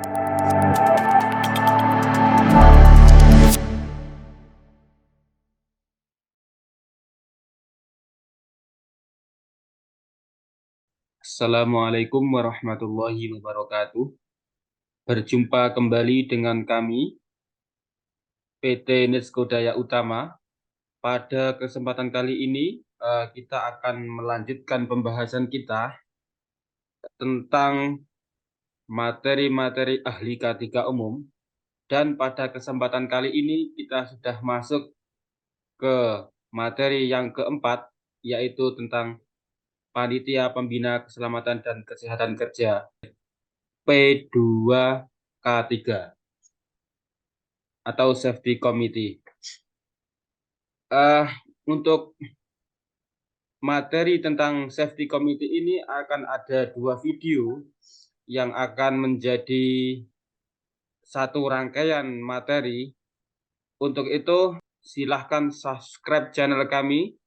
Assalamualaikum warahmatullahi wabarakatuh. Berjumpa kembali dengan kami, PT Nisco Daya Utama. Pada kesempatan kali ini, kita akan melanjutkan pembahasan kita tentang materi-materi ahli K3 umum. Dan pada kesempatan kali ini, kita sudah masuk ke materi yang keempat, yaitu tentang Panitia Pembina Keselamatan dan Kesehatan Kerja P2K3 atau Safety Committee. Untuk materi tentang Safety Committee ini akan ada 2 video yang akan menjadi satu rangkaian materi. Untuk itu, silahkan subscribe channel kami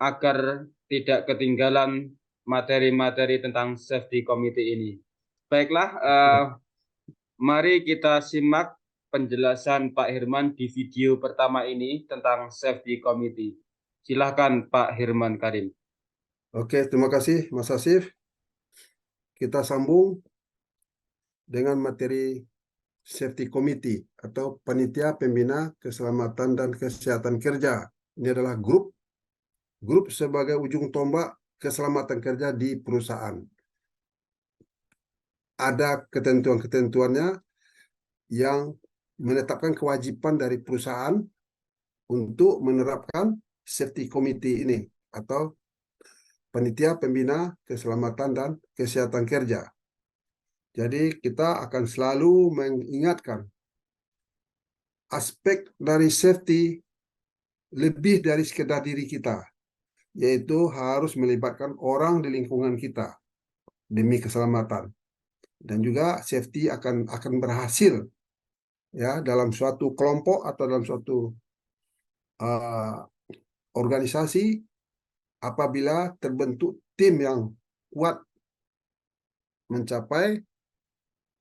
agar tidak ketinggalan materi-materi tentang Safety Committee ini. Baiklah, mari kita simak penjelasan Pak Hirman di video pertama ini tentang Safety Committee. Silahkan Pak Hirman Karim. Oke, terima kasih Mas Asif. Kita sambung dengan materi Safety Committee atau Panitia Pembina Keselamatan dan Kesehatan Kerja. Ini adalah grup sebagai ujung tombak keselamatan kerja di perusahaan. Ada ketentuan-ketentuannya yang menetapkan kewajiban dari perusahaan untuk menerapkan Safety Committee ini atau Panitia Pembina Keselamatan dan Kesehatan Kerja. Jadi kita akan selalu mengingatkan aspek dari safety lebih dari sekedar diri kita, yaitu harus melibatkan orang di lingkungan kita demi keselamatan. Dan juga safety akan berhasil ya dalam suatu kelompok atau dalam suatu organisasi apabila terbentuk tim yang kuat mencapai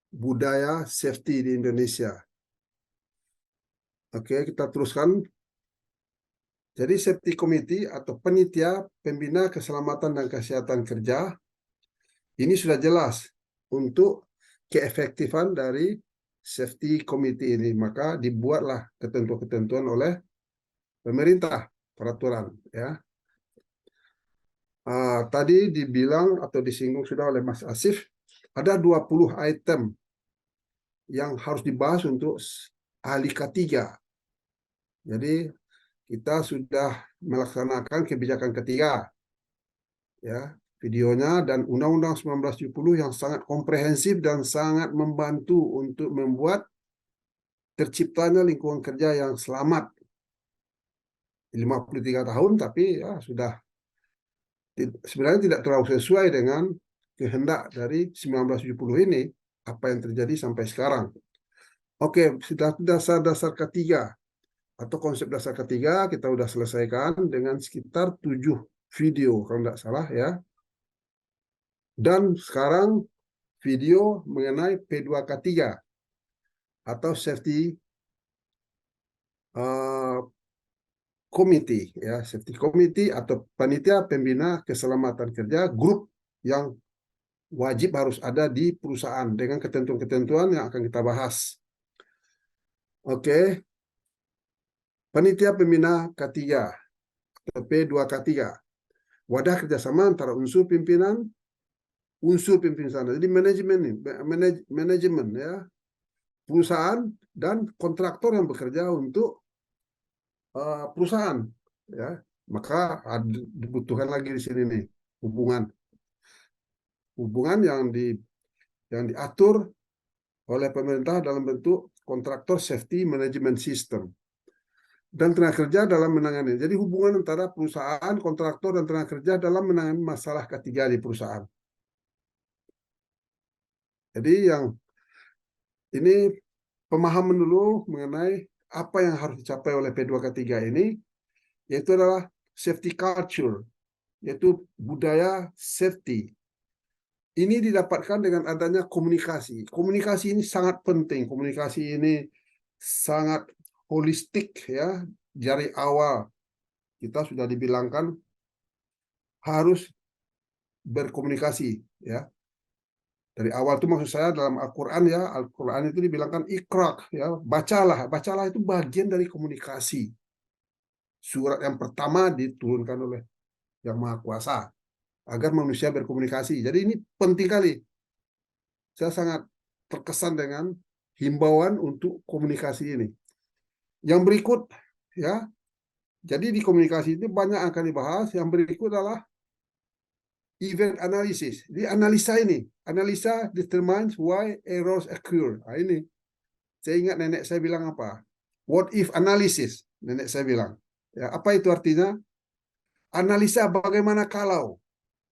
budaya safety di Indonesia. Oke, kita teruskan. Jadi Safety Committee atau Panitia Pembina Keselamatan dan Kesehatan Kerja ini sudah jelas untuk keefektifan dari Safety Committee ini. Maka dibuatlah ketentuan-ketentuan oleh pemerintah, peraturan. Ya. Tadi dibilang atau disinggung sudah oleh Mas Asif, ada 20 item yang harus dibahas untuk ahli K3. Jadi kita sudah melaksanakan kebijakan ketiga, ya, videonya dan Undang-Undang 1970 yang sangat komprehensif dan sangat membantu untuk membuat terciptanya lingkungan kerja yang selamat. 53 tahun, tapi ya sudah sebenarnya tidak terlalu sesuai dengan kehendak dari 1970 ini, apa yang terjadi sampai sekarang. Oke, sudah dasar-dasar ketiga atau konsep dasar ketiga kita sudah selesaikan dengan sekitar 7 video kalau tidak salah ya. Dan sekarang video mengenai P2K3 atau Safety Committee ya, Safety Committee atau Panitia Pembina Keselamatan Kerja, grup yang wajib harus ada di perusahaan dengan ketentuan-ketentuan yang akan kita bahas. Oke. Panitia Pembina K3 atau P2K3, wadah kerjasama antara unsur pimpinan sana. Jadi manajemen ya, perusahaan dan kontraktor yang bekerja untuk perusahaan ya. Maka dibutuhkan lagi di sini nih hubungan yang diatur oleh pemerintah dalam bentuk kontraktor safety management system. Dan tenaga kerja dalam menangani. Jadi hubungan antara perusahaan, kontraktor, dan tenaga kerja dalam menangani masalah ketiga di perusahaan. Jadi yang ini pemahaman dulu mengenai apa yang harus dicapai oleh P2K3 ini, yaitu adalah safety culture, yaitu budaya safety. Ini didapatkan dengan adanya komunikasi. Komunikasi ini sangat penting. Komunikasi ini sangat holistik ya. Dari awal kita sudah dibilangkan harus berkomunikasi ya. Dari awal itu maksud saya dalam Al-Quran ya, Al-Quran itu dibilangkan ikra ya, bacalah. Bacalah itu bagian dari komunikasi. Surat yang pertama diturunkan oleh Yang Maha Kuasa agar manusia berkomunikasi. Jadi ini penting kali. Saya sangat terkesan dengan himbauan untuk komunikasi ini. Yang berikut ya, jadi di komunikasi itu banyak yang akan dibahas. Yang berikut adalah event analysis. Di analisa ini, analisa determines why errors occur. Nah, ini saya ingat nenek saya bilang apa? What if analysis? Nenek saya bilang. Ya, apa itu artinya? Analisa bagaimana kalau.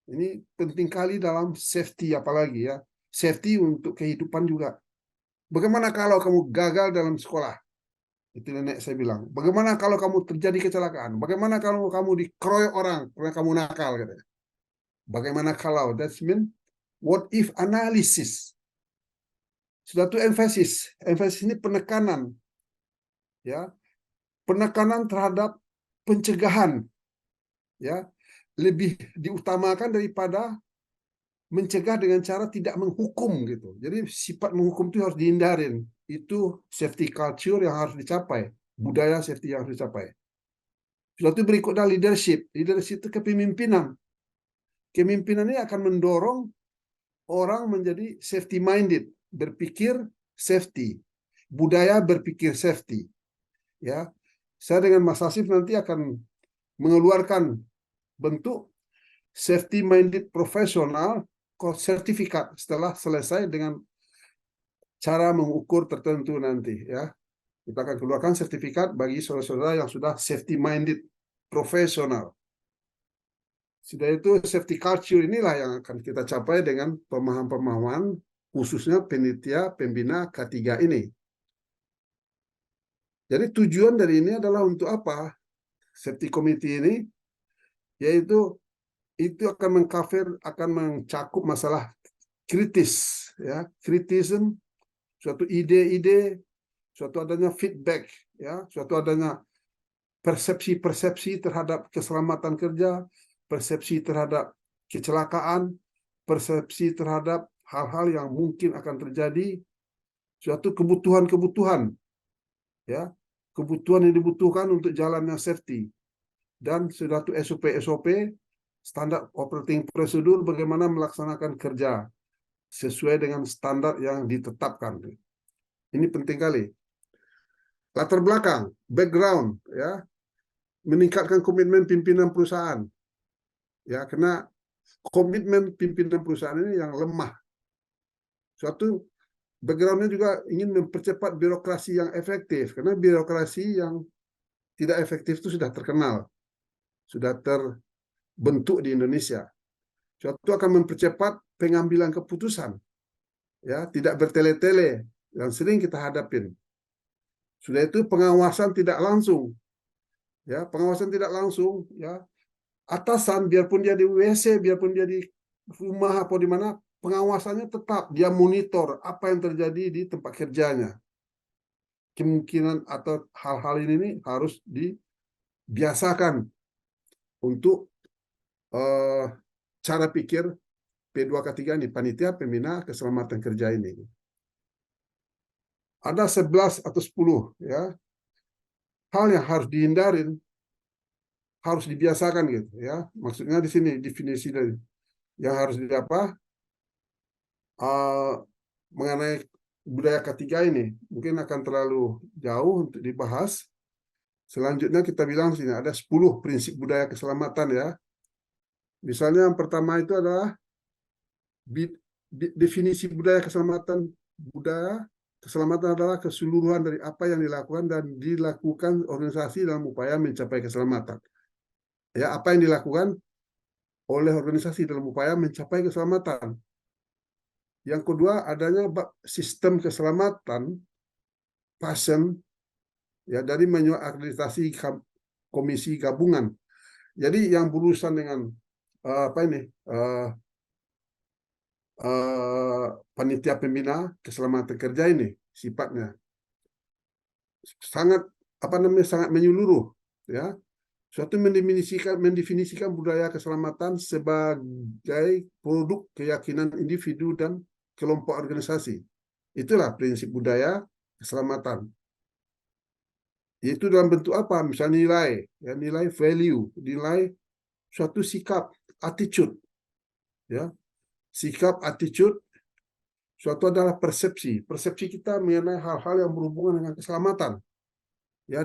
Ini penting kali dalam safety apalagi ya. Safety untuk kehidupan juga. Bagaimana kalau kamu gagal dalam sekolah? Itu nenek saya bilang. Bagaimana kalau kamu terjadi kecelakaan? Bagaimana kalau kamu dikeroyok orang karena kamu nakal? Katanya. Bagaimana kalau? That's mean what if analysis. Sudah itu emphasis. Emphasis ini penekanan. Ya, penekanan terhadap pencegahan. Ya, lebih diutamakan daripada mencegah dengan cara tidak menghukum gitu. Jadi sifat menghukum itu harus dihindarin. Itu safety culture yang harus dicapai, budaya safety yang harus dicapai. Setelah itu berikutnya leadership. Leadership itu kepemimpinan. Kepemimpinan ini akan mendorong orang menjadi safety minded, berpikir safety, budaya berpikir safety. Ya, saya dengan Mas Asif nanti akan mengeluarkan bentuk safety minded profesional sertifikat setelah selesai dengan cara mengukur tertentu nanti ya. Kita akan keluarkan sertifikat bagi saudara-saudara yang sudah safety minded profesional. Sudah itu safety culture inilah yang akan kita capai dengan pemahaman-pemahaman khususnya panitia pembina K3 ini. Jadi tujuan dari ini adalah untuk apa? Safety committee ini yaitu itu akan mengcover, akan mencakup masalah kritis ya, kritism, suatu ide-ide, suatu adanya feedback ya, suatu adanya persepsi-persepsi terhadap keselamatan kerja, persepsi terhadap kecelakaan, persepsi terhadap hal-hal yang mungkin akan terjadi, suatu kebutuhan-kebutuhan ya, kebutuhan yang dibutuhkan untuk jalannya safety, dan suatu SOP-SOP standar operating prosedur bagaimana melaksanakan kerja sesuai dengan standar yang ditetapkan. Ini penting kali. Latar belakang, background, ya, meningkatkan komitmen pimpinan perusahaan. Ya, karena komitmen pimpinan perusahaan ini yang lemah. Suatu backgroundnya juga ingin mempercepat birokrasi yang efektif, karena birokrasi yang tidak efektif itu sudah terkenal, sudah terbentuk di Indonesia. Suatu akan mempercepat pengambilan keputusan, ya, tidak bertele-tele yang sering kita hadapin. Sudah itu pengawasan tidak langsung, ya, pengawasan tidak langsung, ya, atasan biarpun dia di WC, biarpun dia di rumah atau di mana, pengawasannya tetap dia monitor apa yang terjadi di tempat kerjanya. Kemungkinan atau hal-hal ini harus dibiasakan untuk cara pikir P2K3 ini, panitia pembina keselamatan kerja ini. Ada 11 atau 10 ya hal yang harus dihindarin, harus dibiasakan gitu ya. Maksudnya di sini definisi dari yang harus diapa mengenai budaya ketiga ini mungkin akan terlalu jauh untuk dibahas. Selanjutnya kita bilang sini ada 10 prinsip budaya keselamatan ya. Misalnya yang pertama itu adalah definisi budaya keselamatan. Budaya keselamatan adalah keseluruhan dari apa yang dilakukan dan dilakukan organisasi dalam upaya mencapai keselamatan. Ya, apa yang dilakukan oleh organisasi dalam upaya mencapai keselamatan. Yang kedua, adanya sistem keselamatan pasien ya dari manual akreditasi komisi gabungan. Jadi yang berurusan dengan apa ini panitia pembina keselamatan kerja ini sifatnya sangat sangat menyeluruh, ya. Suatu mendefinisikan budaya keselamatan sebagai produk keyakinan individu dan kelompok organisasi. Itulah prinsip budaya keselamatan. Itu dalam bentuk apa? Misalnya nilai, ya, nilai value, nilai suatu sikap, attitude, ya, sikap, attitude. Suatu adalah persepsi. Persepsi kita mengenai hal-hal yang berhubungan dengan keselamatan, ya,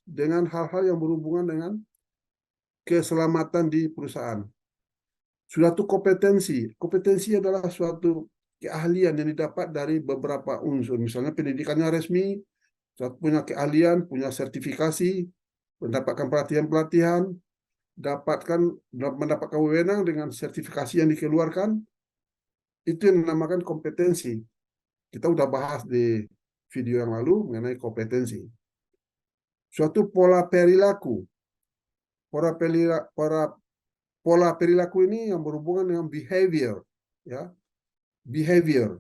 dengan hal-hal yang berhubungan dengan keselamatan di perusahaan. Suatu kompetensi. Kompetensi adalah suatu keahlian yang didapat dari beberapa unsur. Misalnya pendidikannya resmi, punya keahlian, punya sertifikasi, mendapatkan pelatihan-pelatihan, mendapatkan wewenang dengan sertifikasi yang dikeluarkan, itu yang dinamakan kompetensi. Kita udah bahas di video yang lalu mengenai kompetensi. Suatu pola perilaku. Pola perilaku ini yang berhubungan dengan behavior, ya. Behavior.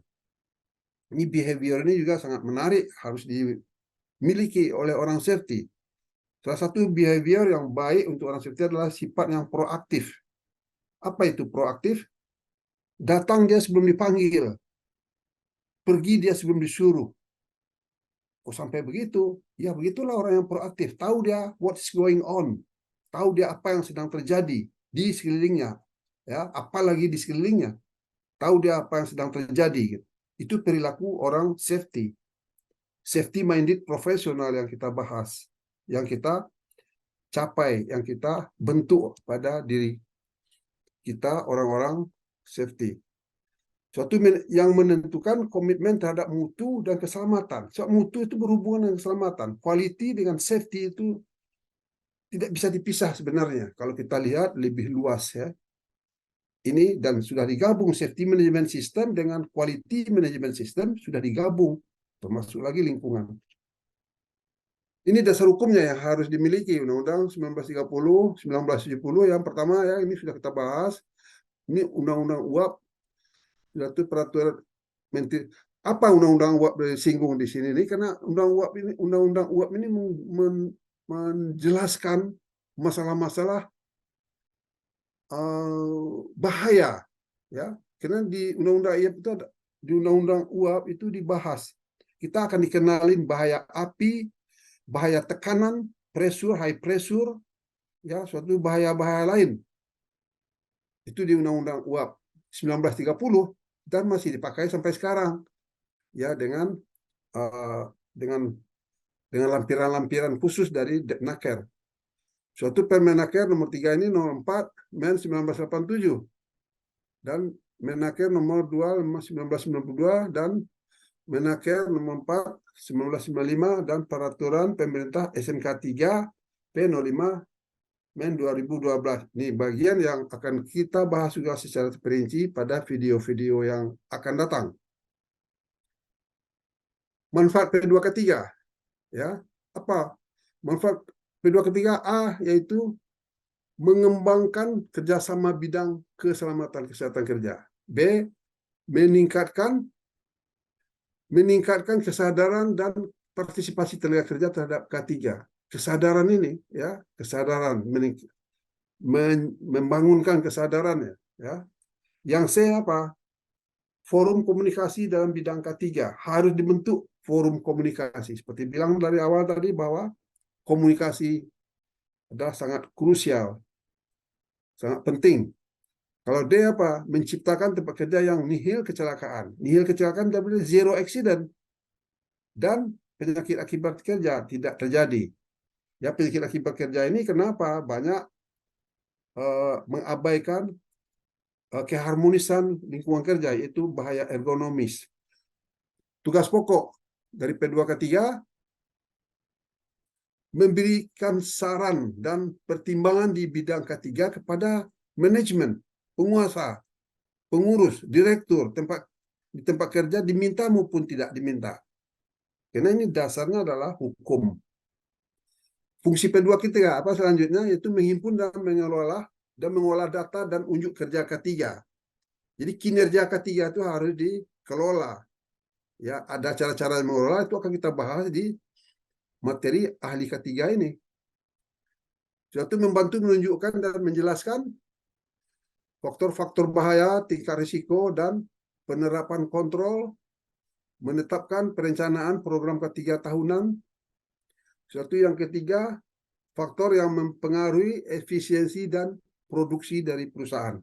Ini behavior ini juga sangat menarik, harus dimiliki oleh orang safety. Salah satu behavior yang baik untuk orang safety adalah sifat yang proaktif. Apa itu proaktif? Datang dia sebelum dipanggil, pergi dia sebelum disuruh. Oh, sampai begitu? Ya, begitulah orang yang proaktif. Tahu dia what's going on, tahu dia apa yang sedang terjadi di sekelilingnya, ya, apalagi di sekelilingnya. Tahu dia apa yang sedang terjadi. Itu perilaku orang safety. Safety minded profesional yang kita bahas, yang kita capai, yang kita bentuk pada diri kita, orang-orang safety. Suatu yang menentukan komitmen terhadap mutu dan keselamatan. So, mutu itu berhubungan dengan keselamatan. Quality dengan safety itu tidak bisa dipisah sebenarnya. Kalau kita lihat lebih luas, ya. Ini dan sudah digabung safety management system dengan quality management system, sudah digabung, termasuk lagi lingkungan. Ini dasar hukumnya yang harus dimiliki. Undang-Undang 1930, 1970 yang pertama, ya, ini sudah kita bahas. Ini Undang-Undang UAP, yaitu peraturan menteri. Apa Undang-Undang UAP disinggung di sini ini? Karena Undang-Undang UAP ini menjelaskan masalah-masalah bahaya, ya. Karena di Undang-Undang UAP itu ada, di Undang-Undang UAP itu dibahas. Kita akan dikenalin bahaya api, bahaya tekanan, pressure, high pressure, ya, suatu bahaya-bahaya lain. Itu di Undang-Undang UAP 1930 dan masih dipakai sampai sekarang, ya, dengan lampiran-lampiran khusus dari Depnaker. Suatu Permenaker nomor 3 ini nomor 4 Men 1987 dan Menaker nomor 2 1992 dan Menaker nomor 4 1995 dan peraturan pemerintah SMK 3 P05 Men 2012. Ini bagian yang akan kita bahas juga secara terperinci pada video-video yang akan datang. Manfaat P2K3, ya. Apa manfaat P2K3A? Yaitu mengembangkan kerjasama bidang keselamatan kesehatan kerja. B, meningkatkan kesadaran dan partisipasi tenaga kerja terhadap K3. Kesadaran ini, ya, kesadaran membangunkan kesadarannya, ya. Yang C apa? Forum komunikasi dalam bidang K3 harus dibentuk forum komunikasi. Seperti bilang dari awal tadi bahwa komunikasi adalah sangat krusial, sangat penting. Kalau D apa? Menciptakan tempat kerja yang nihil kecelakaan. Nihil kecelakaan berarti zero accident. Dan penyakit akibat kerja tidak terjadi. Ya, penyakit akibat kerja ini kenapa? Banyak mengabaikan keharmonisan lingkungan kerja, yaitu bahaya ergonomis. Tugas pokok dari P2K3 memberikan saran dan pertimbangan di bidang K3 kepada manajemen, penguasa, pengurus, direktur di tempat kerja, diminta maupun tidak diminta. Karena ini dasarnya adalah hukum. Fungsi P2K3 apa selanjutnya? Yaitu menghimpun dan mengolah data dan unjuk kerja K3. Jadi kinerja ketiga itu harus dikelola. Ya, ada cara-cara mengelola itu akan kita bahas di materi ahli ketiga ini. Suatu membantu menunjukkan dan menjelaskan faktor-faktor bahaya, tingkat risiko, dan penerapan kontrol, menetapkan perencanaan program ketiga tahunan. Suatu yang ketiga, faktor yang mempengaruhi efisiensi dan produksi dari perusahaan.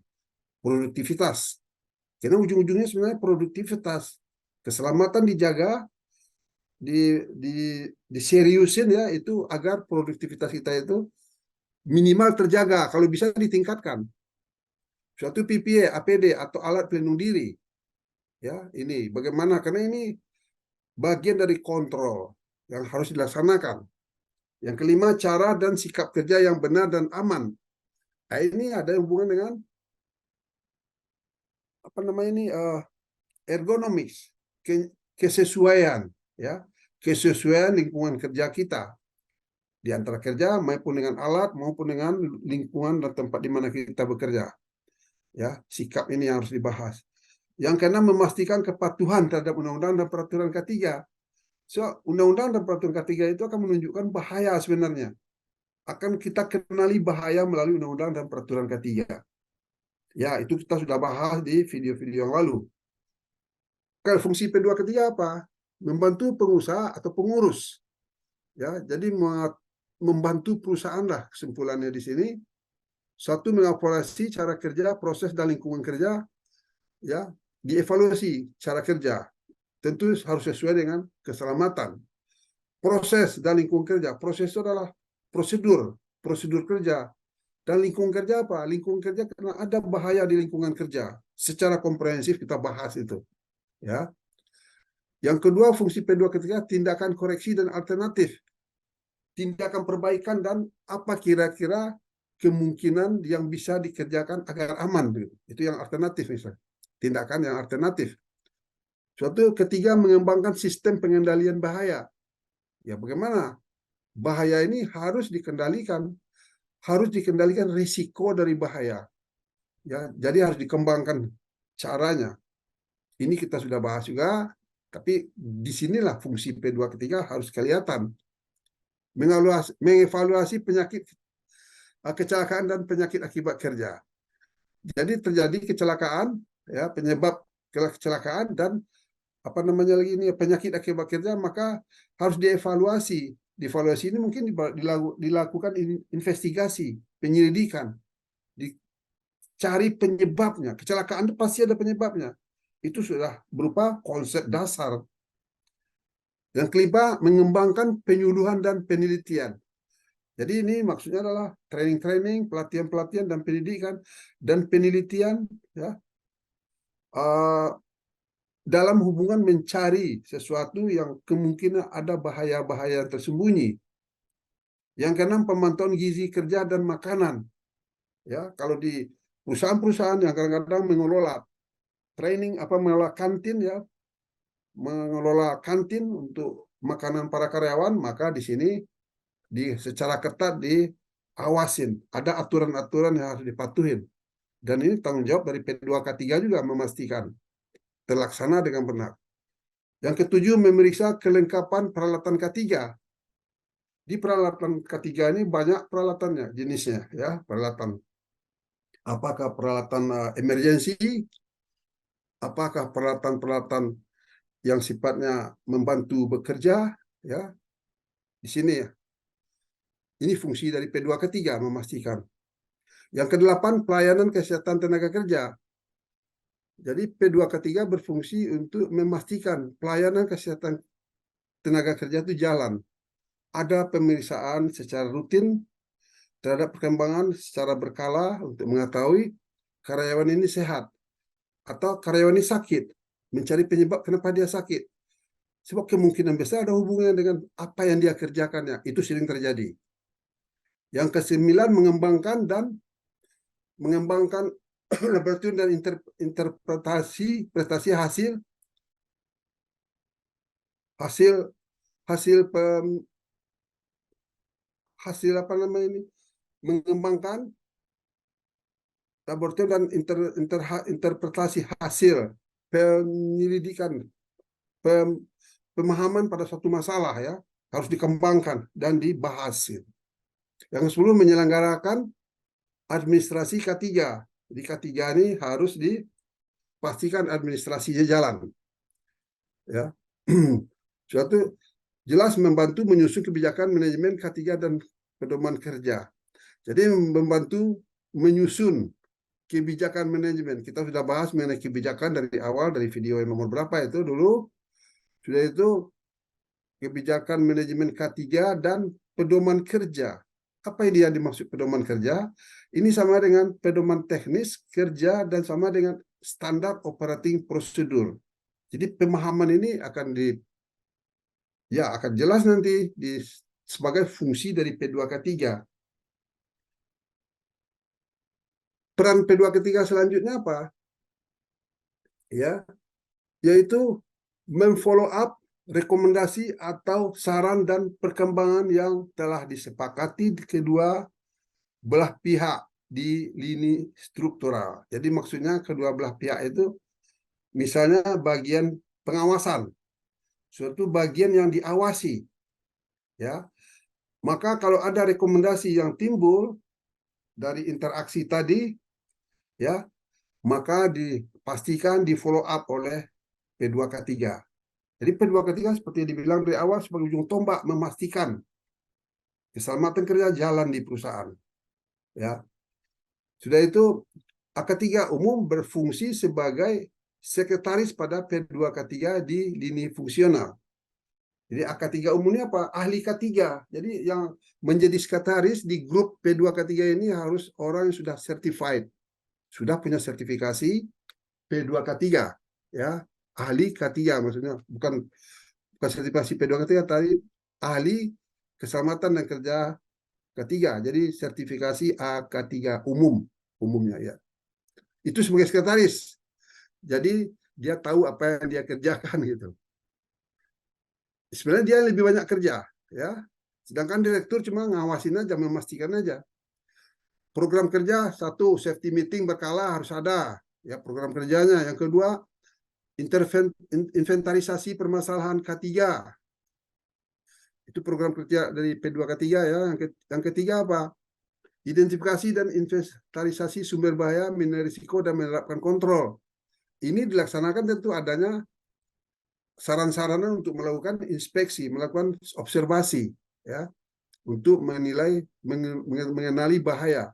Produktivitas. Karena ujung-ujungnya sebenarnya produktivitas. Keselamatan dijaga, di diseriusin ya, itu agar produktivitas kita itu minimal terjaga, kalau bisa ditingkatkan. Suatu PPE, APD atau alat pelindung diri, ya ini bagaimana, karena ini bagian dari kontrol yang harus dilaksanakan. Yang kelima, cara dan sikap kerja yang benar dan aman. Nah, ini ada hubungan dengan apa namanya ini, ergonomis, kesesuaian, ya, kesesuaian lingkungan kerja kita di antara kerja maupun dengan alat maupun dengan lingkungan dan tempat di mana kita bekerja. Ya, sikap ini yang harus dibahas. Yang keenam, memastikan kepatuhan terhadap undang-undang dan peraturan K3. So, undang-undang dan peraturan K3 itu akan menunjukkan bahaya sebenarnya. Akan kita kenali bahaya melalui undang-undang dan peraturan K3. Ya, itu kita sudah bahas di video-video yang lalu. Kalau fungsi P2 ketiga apa? Membantu pengusaha atau pengurus. Ya, jadi membantu perusahaan lah kesimpulannya di sini. Satu, mengevaluasi cara kerja, proses dan lingkungan kerja, ya, dievaluasi cara kerja. Tentu harus sesuai dengan keselamatan. Proses dan lingkungan kerja. Proses itu adalah prosedur kerja. Dan lingkungan kerja apa? Lingkungan kerja karena ada bahaya di lingkungan kerja. Secara komprehensif kita bahas itu. Ya. Yang kedua, fungsi P2 ketiga, tindakan koreksi dan alternatif. Tindakan perbaikan dan apa kira-kira kemungkinan yang bisa dikerjakan agar aman. Itu yang alternatif misalnya. Tindakan yang alternatif. Suatu ketiga, mengembangkan sistem pengendalian bahaya. Ya, bagaimana? Bahaya ini harus dikendalikan risiko dari bahaya. Ya, jadi harus dikembangkan caranya. Ini kita sudah bahas juga, tapi disinilah fungsi P2 ketiga harus kelihatan. Mengevaluasi penyakit, kecelakaan dan penyakit akibat kerja. Jadi terjadi kecelakaan, ya, penyebab kecelakaan dan apa namanya lagi ini, penyakit akibat kerja, maka harus dievaluasi. Dievaluasi ini mungkin dilakukan investigasi, penyelidikan, dicari penyebabnya. Kecelakaan itu pasti ada penyebabnya. Itu sudah berupa konsep dasar. Yang kelima, mengembangkan penyuluhan dan penelitian. Jadi ini maksudnya adalah training-training, pelatihan-pelatihan dan pendidikan dan penelitian, ya, dalam hubungan mencari sesuatu yang kemungkinan ada bahaya-bahaya tersembunyi. Yang keenam, pemantauan gizi kerja dan makanan. Ya, kalau di perusahaan-perusahaan yang kadang-kadang mengelola training, mengelola kantin, ya, mengelola kantin untuk makanan para karyawan, maka di sini secara ketat diawasin. Ada aturan-aturan yang harus dipatuhin. Dan ini tanggung jawab dari P2K3 juga memastikan terlaksana dengan benar. Yang ketujuh, memeriksa kelengkapan peralatan K3. Di peralatan K3 ini banyak peralatannya, jenisnya, ya, peralatan. Apakah peralatan emergency, apakah peralatan-peralatan yang sifatnya membantu bekerja, ya. Di sini ya. Ini fungsi dari P2K3 memastikan. Yang kedelapan, pelayanan kesehatan tenaga kerja. Jadi P2K3 berfungsi untuk memastikan pelayanan kesehatan tenaga kerja itu jalan. Ada pemeriksaan secara rutin terhadap perkembangan secara berkala untuk mengetahui karyawan ini sehat atau karyawan ini sakit, mencari penyebab kenapa dia sakit. Sebab kemungkinan besar ada hubungannya dengan apa yang dia kerjakannya. Itu sering terjadi. Yang kesembilan, mengembangkan laboratorium dan interpretasi prestasi hasil hasil hasil hasil apa namanya ini, mengembangkan laboratorium dan interpretasi hasil penyelidikan, pemahaman pada suatu masalah ya harus dikembangkan dan dibahas. Yang 10 menyelenggarakan administrasi K3. Jadi K3 ini harus dipastikan administrasinya jalan. Ya. Suatu jelas membantu menyusun kebijakan manajemen K3 dan pedoman kerja. Jadi membantu menyusun kebijakan manajemen. Kita sudah bahas mengenai kebijakan dari awal, dari video yang nomor berapa itu dulu. Sudah itu kebijakan manajemen K3 dan pedoman kerja. Apa yang dia dimaksud pedoman kerja? Ini sama dengan pedoman teknis kerja dan sama dengan standar operating prosedur. Jadi pemahaman ini akan akan jelas nanti sebagai fungsi dari P2K3. Peran P2K3 selanjutnya apa? Ya, yaitu memfollow up rekomendasi atau saran dan perkembangan yang telah disepakati di kedua belah pihak di lini struktural. Jadi maksudnya kedua belah pihak itu misalnya bagian pengawasan, suatu bagian yang diawasi, ya. Maka kalau ada rekomendasi yang timbul dari interaksi tadi, ya, maka dipastikan di follow up oleh P2K3. Jadi P2K3 seperti yang dibilang dari awal sebagai ujung tombak memastikan keselamatan kerja jalan di perusahaan. Ya, sudah itu AK3 umum berfungsi sebagai sekretaris pada P2K3 di lini fungsional. Jadi AK3 umum ini apa? Ahli K3. Jadi yang menjadi sekretaris di grup P2K3 ini harus orang yang sudah certified, sudah punya sertifikasi P2K3, ya, ahli K3 maksudnya, bukan sertifikasi P2K3 tadi, ahli keselamatan dan kerja K3. Jadi sertifikasi AK3 umumnya ya. Itu sebagai sekretaris. Jadi dia tahu apa yang dia kerjakan gitu. Sebenarnya dia lebih banyak kerja, ya. Sedangkan direktur cuma ngawasin aja, memastikan aja. Program kerja satu, safety meeting berkala harus ada, ya, program kerjanya. Yang kedua, inventarisasi permasalahan K3. Itu program kerja dari P2K3 ya. Yang ketiga apa? Identifikasi dan inventarisasi sumber bahaya, menilai risiko dan menerapkan kontrol. Ini dilaksanakan tentu adanya saran-saranan untuk melakukan inspeksi, melakukan observasi, ya, untuk menilai, mengenali bahaya,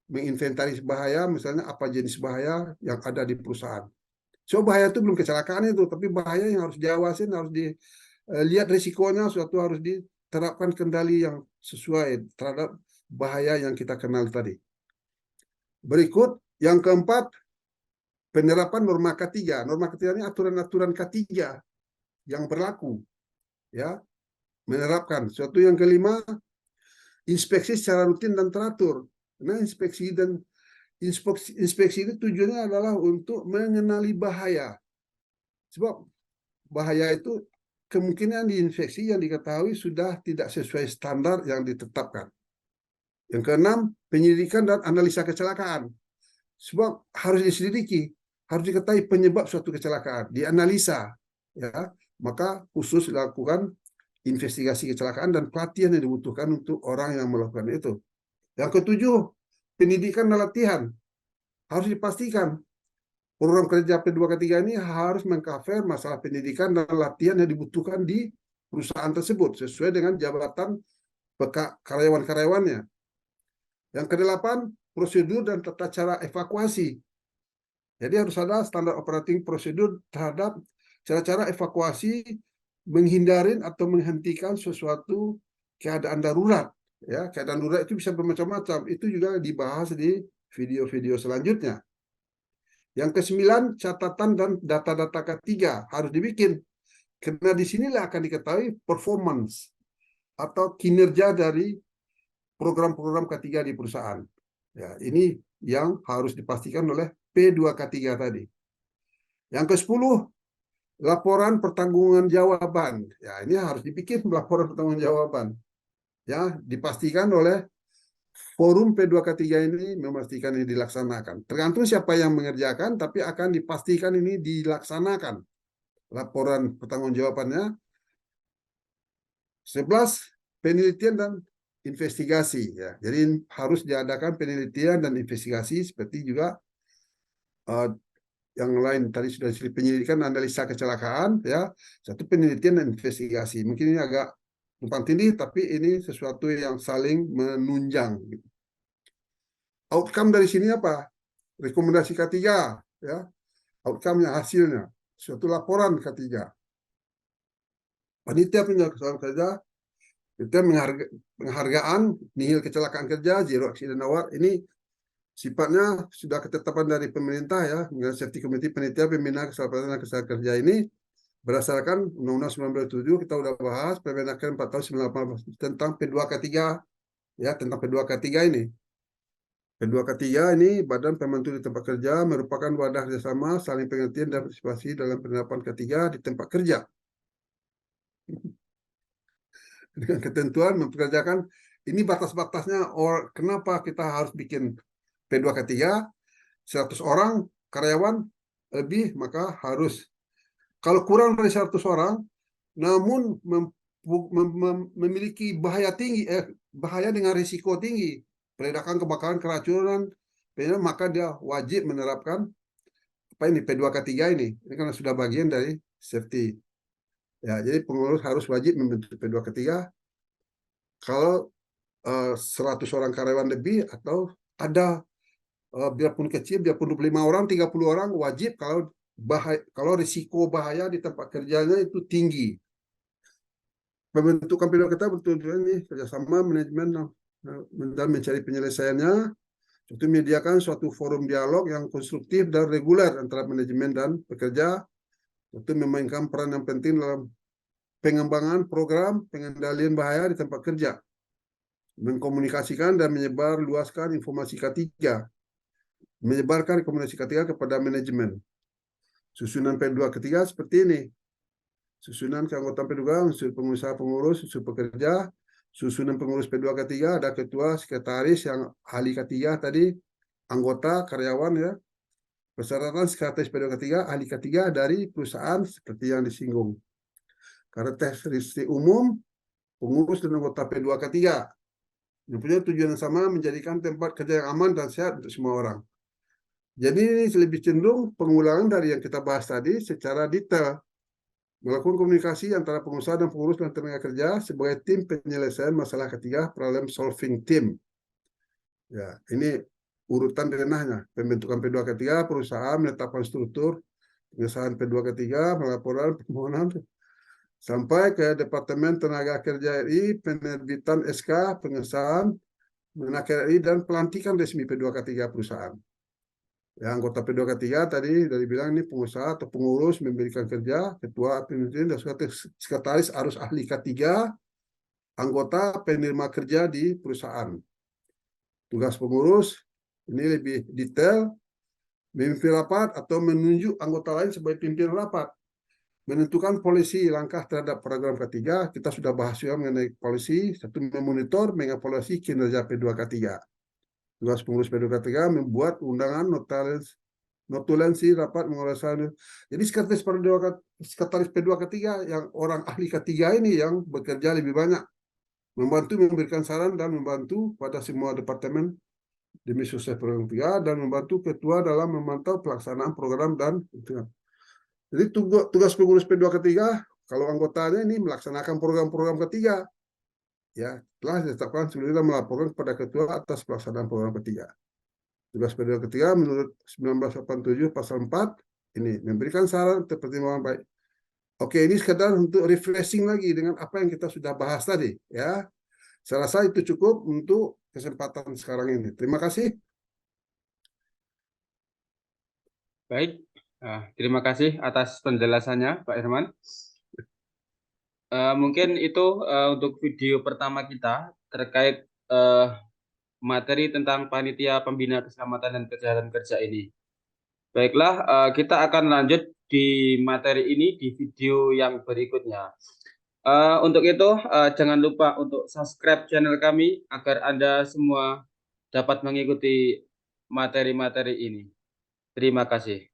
menginventaris bahaya, misalnya apa jenis bahaya yang ada di perusahaan. So bahaya itu belum kecelakaan itu, tapi bahaya yang harus diawasin, harus dilihat risikonya, suatu harus diterapkan kendali yang sesuai terhadap bahaya yang kita kenal tadi. Berikut yang keempat, penerapan norma K3. Norma K3 ini aturan-aturan K3 yang berlaku, ya, menerapkan. Suatu yang kelima, inspeksi secara rutin dan teratur. Nah, inspeksi ini tujuannya adalah untuk mengenali bahaya. Sebab bahaya itu kemungkinan diinfeksi yang diketahui sudah tidak sesuai standar yang ditetapkan. Yang keenam, penyelidikan dan analisa kecelakaan. Sebab harus diselidiki, harus diketahui penyebab suatu kecelakaan, dianalisa, ya. Maka khusus dilakukan investigasi kecelakaan dan pelatihan yang dibutuhkan untuk orang yang melakukan itu. Yang ketujuh, pendidikan dan latihan. Harus dipastikan program kerja P2K3 ini harus mengcover masalah pendidikan dan latihan yang dibutuhkan di perusahaan tersebut sesuai dengan jabatan karyawan-karyawannya. Yang kedelapan, prosedur dan tata cara evakuasi. Jadi harus ada standar operating prosedur terhadap cara-cara evakuasi, menghindarin atau menghentikan sesuatu keadaan darurat. Ya, keadaan darurat itu bisa bermacam-macam. Itu juga dibahas di video-video selanjutnya. Yang kesembilan, catatan dan data-data K3 harus dibikin. Karena disinilah akan diketahui performance atau kinerja dari program-program K3 di perusahaan. Ya, ini yang harus dipastikan oleh P2K3 tadi. Yang ke-10, laporan pertanggungjawaban. Ya, ini harus dibikin laporan pertanggungjawaban. Ya, dipastikan oleh forum P2K3 ini memastikan ini dilaksanakan. Tergantung siapa yang mengerjakan, tapi akan dipastikan ini dilaksanakan. Laporan pertanggungjawabannya 11 penelitian dan investigasi ya. Jadi harus diadakan penelitian dan investigasi seperti juga yang lain tadi sudah disebut penyelidikan analisa kecelakaan ya. Satu penelitian dan investigasi. Mungkin ini agak tumpang tindih tapi ini sesuatu yang saling menunjang. Outcome dari sini apa? Rekomendasi K3 ya. Outcome-nya hasilnya suatu laporan K3. Panitia penyelesaian kerja kita penghargaan nihil kecelakaan kerja, zero accident award ini sifatnya sudah ketetapan dari pemerintah ya, dengan safety committee panitia pembina keselamatan dan kesehatan kerja ini berdasarkan Undang-Undang 97 kita udah bahas Permenaker 4 tahun 1918 tentang P2K3 ya, tentang P2K3 ini. P2K3 ini Badan Pembantu di Tempat Kerja merupakan wadah kerjasama saling pengertian dan partisipasi dalam penerapan K3 di tempat kerja. Dengan ketentuan mempekerjakan ini batas-batasnya kenapa kita harus bikin P2K3 100 orang karyawan lebih maka harus kalau kurang dari 100 orang namun memiliki bahaya tinggi bahaya dengan risiko tinggi peledakan, kebakaran, keracunan maka dia wajib menerapkan apa ini P2K3 ini karena sudah bagian dari safety ya. Jadi pengurus harus wajib membentuk P2K3 kalau 100 orang karyawan lebih atau ada biarpun kecil, biarpun 25 orang, 30 orang wajib kalau risiko bahaya di tempat kerjanya itu tinggi. Pembentukan P2K3 betul-betul ini kerjasama manajemen dan mencari penyelesaiannya, itu menyediakan suatu forum dialog yang konstruktif dan reguler antara manajemen dan pekerja, itu memainkan peran yang penting dalam pengembangan program pengendalian bahaya di tempat kerja, mengkomunikasikan dan menyebar luaskan informasi K3, menyebarkan rekomendasi K3 kepada manajemen. Susunan P2K3 seperti ini. Susunan keanggotaan P2 unsur pengusaha pengurus, unsur pekerja. Susunan pengurus P2K3 ada ketua, sekretaris yang ahli K3 tadi, anggota, karyawan ya. Persyaratan sekretaris P2K3, ahli K3 dari perusahaan seperti yang disinggung. Karakteristik umum pengurus dan anggota P2K3 yang punya tujuan yang sama menjadikan tempat kerja yang aman dan sehat untuk semua orang. Jadi ini lebih cenderung pengulangan dari yang kita bahas tadi secara detail. Melakukan komunikasi antara pengusaha dan pengurus dan tenaga kerja sebagai tim penyelesaian masalah K3, problem solving team. Ya, ini urutan denahnya. Pembentukan P2K3, perusahaan menetapkan struktur, pengesahan P2K3, pelaporan, permohonan, sampai ke Departemen Tenaga Kerja RI, penerbitan SK, pengesahan, Menaker RI, dan pelantikan resmi P2K3 perusahaan. Ya, anggota P2K3 tadi dari bilang ini pengusaha atau pengurus memberikan kerja, ketua, pimpinan, dan sekretaris harus ahli K3, anggota penerima kerja di perusahaan. Tugas pengurus ini lebih detail, memimpin rapat atau menunjuk anggota lain sebagai pimpinan rapat, menentukan polisi langkah terhadap program K3, kita sudah bahas juga mengenai polisi, satu memonitor, mengevaluasi kinerja P2K3. Tugas pengurus P2K3 membuat undangan notulensi rapat mengulaskan. Jadi sekretaris P2K3 yang orang ahli K3 ini yang bekerja lebih banyak, membantu memberikan saran dan membantu pada semua departemen demi sukses program K3 dan membantu ketua dalam memantau pelaksanaan program dan jadi tugas pengurus P2K3 kalau anggotanya ini melaksanakan program-program K3 ya telah ditetapkan sebelumnya melaporkan kepada ketua atas pelaksanaan program K3. Tugas P2K3 menurut 1987 pasal 4 ini memberikan saran untuk pertimbangan baik. Oke, ini sekedar untuk refreshing lagi dengan apa yang kita sudah bahas tadi ya. Saya rasa itu cukup untuk kesempatan sekarang ini. Terima kasih. Baik, terima kasih atas penjelasannya Pak Herman. Mungkin itu untuk video pertama kita terkait materi tentang panitia pembina keselamatan dan kesehatan kerja ini. Baiklah, kita akan lanjut di materi ini di video yang berikutnya. Untuk itu, jangan lupa untuk subscribe channel kami agar Anda semua dapat mengikuti materi-materi ini. Terima kasih.